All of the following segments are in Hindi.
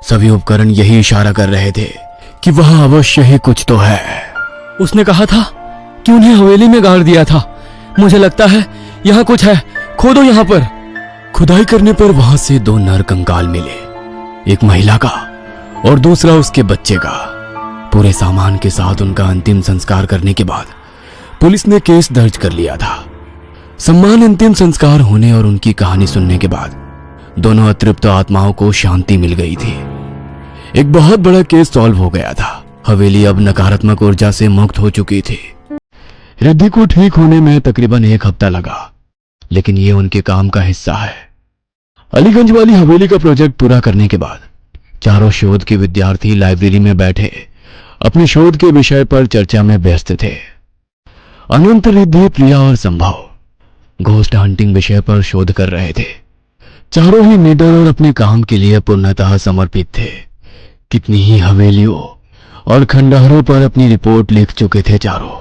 सभी उपकरण यही इशारा कर रहे थे कि वहां अवश्य ही कुछ तो है। उसने कहा था कि उन्हें हवेली में गाड़ दिया था। मुझे लगता है यहाँ कुछ है, खोदो यहाँ पर। खुदाई करने पर वहां से 2 नर कंकाल मिले, एक महिला का और दूसरा उसके बच्चे का। पूरे सामान के साथ उनका अंतिम संस्कार करने के बाद पुलिस ने केस दर्ज कर लिया था। सम्मान अंतिम संस्कार होने और उनकी कहानी सुनने के बाद दोनों अतृप्त आत्माओं को शांति मिल गई थी। एक बहुत बड़ा केस सॉल्व हो गया था। हवेली अब नकारात्मक ऊर्जा से मुक्त हो चुकी थी। रिद्धि को ठीक होने में तकरीबन 1 हफ्ता लगा, लेकिन ये उनके काम का हिस्सा है। अलीगंज वाली हवेली का प्रोजेक्ट पूरा करने के बाद चारों शोध के विद्यार्थी लाइब्रेरी में बैठे अपने शोध के विषय पर चर्चा में व्यस्त थे। अनंत, रिद्धि, प्रिया और संभव घोस्ट हंटिंग विषय पर शोध कर रहे थे। चारों ही निडर और अपने काम के लिए पूर्णतः समर्पित थे। कितनी ही हवेलियों और खंडहरों पर अपनी रिपोर्ट लिख चुके थे चारों।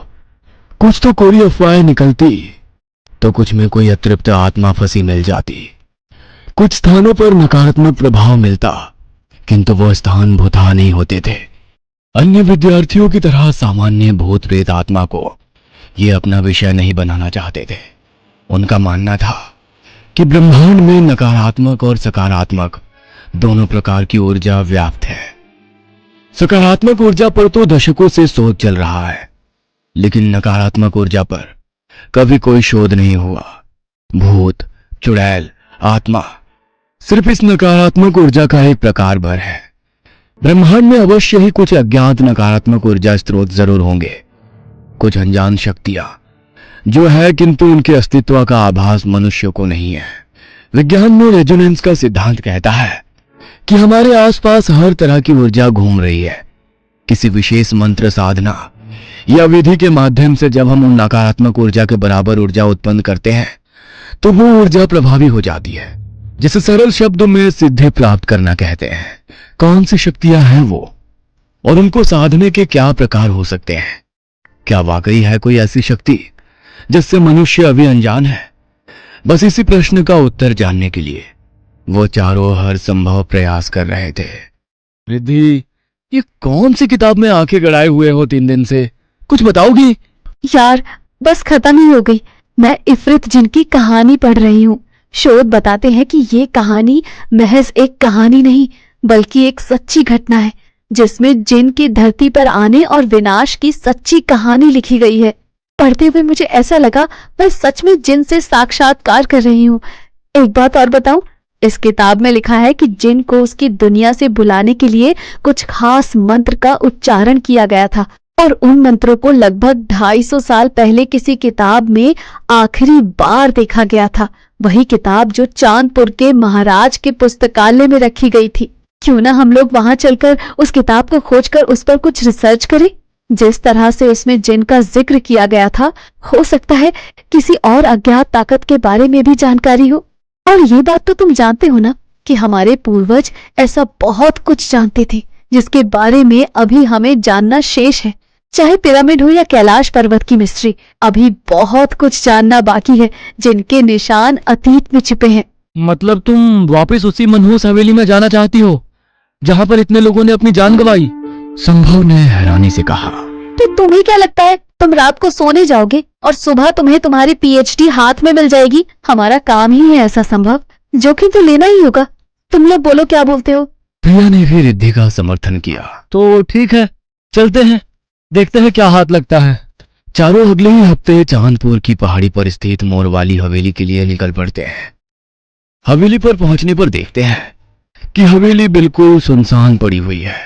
कुछ तो कोरी अफवाहें निकलती तो कुछ में कोई अतृप्त आत्मा फंसी मिल जाती। कुछ स्थानों पर नकारात्मक प्रभाव मिलता, किंतु वो स्थान भूतहा नहीं होते थे। अन्य विद्यार्थियों की तरह सामान्य भूत प्रेत आत्मा को ये अपना विषय नहीं बनाना चाहते थे। उनका मानना था कि ब्रह्मांड में नकारात्मक और सकारात्मक दोनों प्रकार की ऊर्जा व्याप्त है। सकारात्मक ऊर्जा पर तो दशकों से शोध चल रहा है, लेकिन नकारात्मक ऊर्जा पर कभी कोई शोध नहीं हुआ। भूत, चुड़ैल, आत्मा सिर्फ इस नकारात्मक ऊर्जा का एक प्रकार भर है। ब्रह्मांड में अवश्य ही कुछ अज्ञात नकारात्मक ऊर्जा स्रोत जरूर होंगे, कुछ अनजान शक्तियां जो है, किंतु उनके अस्तित्व का आभास मनुष्य को नहीं है। विज्ञान में रेजोनेंस का सिद्धांत कहता है कि हमारे आसपास हर तरह की ऊर्जा घूम रही है। किसी विशेष मंत्र साधना या विधि के माध्यम से जब हम उन नकारात्मक ऊर्जा के बराबर ऊर्जा उत्पन्न करते हैं तो वो ऊर्जा प्रभावी हो जाती है, जिसे सरल शब्दों में सिद्धि प्राप्त करना कहते हैं। कौन सी शक्तियां हैं वो, और उनको साधने के क्या प्रकार हो सकते हैं? क्या वाकई है कोई ऐसी शक्ति जिससे मनुष्य अभी अनजान है? बस इसी प्रश्न का उत्तर जानने के लिए वो चारों हर संभव प्रयास कर रहे थे। रिद्धि, ये कौन सी किताब में आंखें गड़ाए हुए हो 3 दिन से? कुछ बताओगी? यार बस खत्म ही हो गई। मैं इफरित जिन की कहानी पढ़ रही हूँ। शोध बताते हैं कि ये कहानी महज एक कहानी नहीं, बल्कि एक सच्ची घटना है, जिसमें जिन की धरती पर आने और विनाश की सच्ची कहानी लिखी गई है। पढ़ते हुए मुझे ऐसा लगा मैं सच में जिन से साक्षात्कार कर रही हूँ। एक बात और बताऊं, इस किताब में लिखा है कि जिन को उसकी दुनिया से बुलाने के लिए कुछ खास मंत्र का उच्चारण किया गया था, और उन मंत्रों को लगभग 250 साल पहले किसी किताब में आखिरी बार देखा गया था। वही किताब जो चांदपुर के महाराज के पुस्तकालय में रखी गई थी। क्यों ना हम लोग वहां चलकर उस किताब को खोजकर उस पर कुछ रिसर्च करें। जिस तरह से उसमें जिन का जिक्र किया गया था, हो सकता है किसी और अज्ञात ताकत के बारे में भी जानकारी हो। और ये बात तो तुम जानते हो ना कि हमारे पूर्वज ऐसा बहुत कुछ जानते थे जिसके बारे में अभी हमें जानना शेष है। चाहे पिरामिड हो या कैलाश पर्वत की मिस्ट्री, अभी बहुत कुछ जानना बाकी है, जिनके निशान अतीत में छिपे हैं। मतलब तुम वापस उसी मनहूस हवेली में जाना चाहती हो जहां पर इतने लोगों ने अपनी जान गंवाई? संभव ने हैरानी से कहा। तो तुम्हें क्या लगता है तुम रात को सोने जाओगे और सुबह तुम्हें तुम्हारी पीएचडी हाथ में मिल जाएगी? हमारा काम ही है ऐसा संभव, जोखिम तो लेना ही होगा। तुम लोग बोलो, क्या बोलते हो? प्रिया ने भी रिद्धि का समर्थन किया। तो ठीक है, चलते हैं, देखते हैं क्या हाथ लगता है। चारों अगले ही हफ्ते चांदपुर की पहाड़ी पर स्थित मोर वाली हवेली के लिए निकल पड़ते हैं। हवेली पर पहुंचने पर देखते हैं कि हवेली बिल्कुल सुनसान पड़ी हुई है।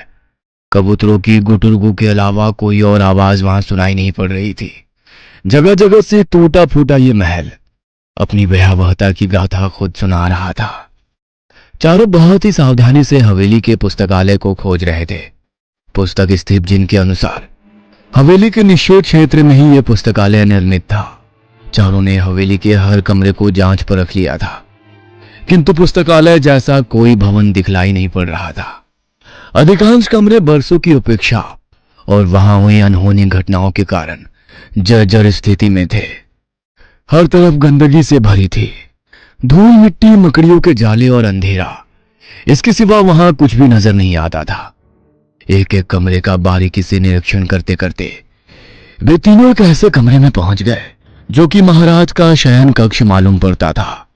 कबूतरों की गुटुरगू के अलावा कोई और आवाज वहां सुनाई नहीं पड़ रही थी। जगह जगह से टूटा फूटा ये महल अपनी भयावहता की गाथा खुद सुना रहा था। चारों बहुत ही सावधानी से हवेली के पुस्तकालय को खोज रहे थे। पुस्तक स्थित जिनके अनुसार हवेली के निश्चित क्षेत्र में ही यह पुस्तकालय निर्मित था। चारों ने हवेली के हर कमरे को जांच पर रख लिया था, किंतु पुस्तकालय जैसा कोई भवन दिखलाई नहीं पड़ रहा था। अधिकांश कमरे बरसों की उपेक्षा और वहां हुई अनहोनी घटनाओं के कारण जर्जर स्थिति में थे। हर तरफ गंदगी से भरी थी। धूल, मिट्टी, मकड़ियों के जाले और अंधेरा इसके सिवा वहां कुछ भी नजर नहीं आता था। एक एक कमरे का बारीकी से निरीक्षण करते करते वे तीनों एक ऐसे कमरे में पहुंच गए जो कि महाराज का शयन कक्ष मालूम पड़ता था।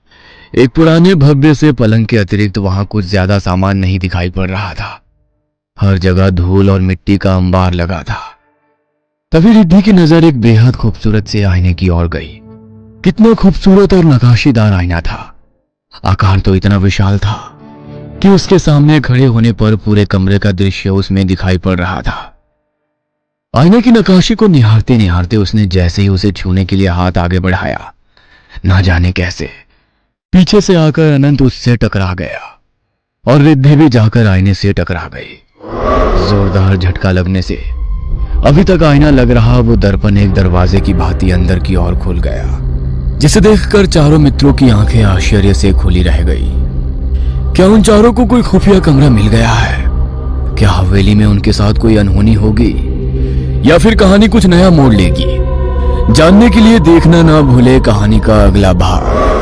एक पुराने भव्य से पलंग के अतिरिक्त वहां कुछ ज्यादा सामान नहीं दिखाई पड़ रहा था। हर जगह धूल और मिट्टी का अंबार लगा था। तभी रिद्धि की नजर एक बेहद खूबसूरत से आईने की ओर गई। कितना खूबसूरत और नकाशीदार आईना था। आकार तो इतना विशाल था कि उसके सामने खड़े होने पर पूरे कमरे का दृश्य उसमें दिखाई पड़ रहा था। आईने की नक्काशी को निहारते निहारते उसने जैसे ही उसे छूने के लिए हाथ आगे बढ़ाया, ना जाने कैसे पीछे से आकर अनंत उससे टकरा गया और रिद्धि भी जाकर आईने से टकरा गई। जोरदार झटका लगने से अभी तक आईना लग रहा वो दर्पण एक दरवाजे की भांति अंदर की ओर खुल गया, जिसे देखकर चारों मित्रों की आंखें आश्चर्य से खुली रह गई। क्या उन चारों को कोई खुफिया कमरा मिल गया है? क्या हवेली में उनके साथ कोई अनहोनी होगी या फिर कहानी कुछ नया मोड़ लेगी? जानने के लिए देखना ना भूले कहानी का अगला भाग।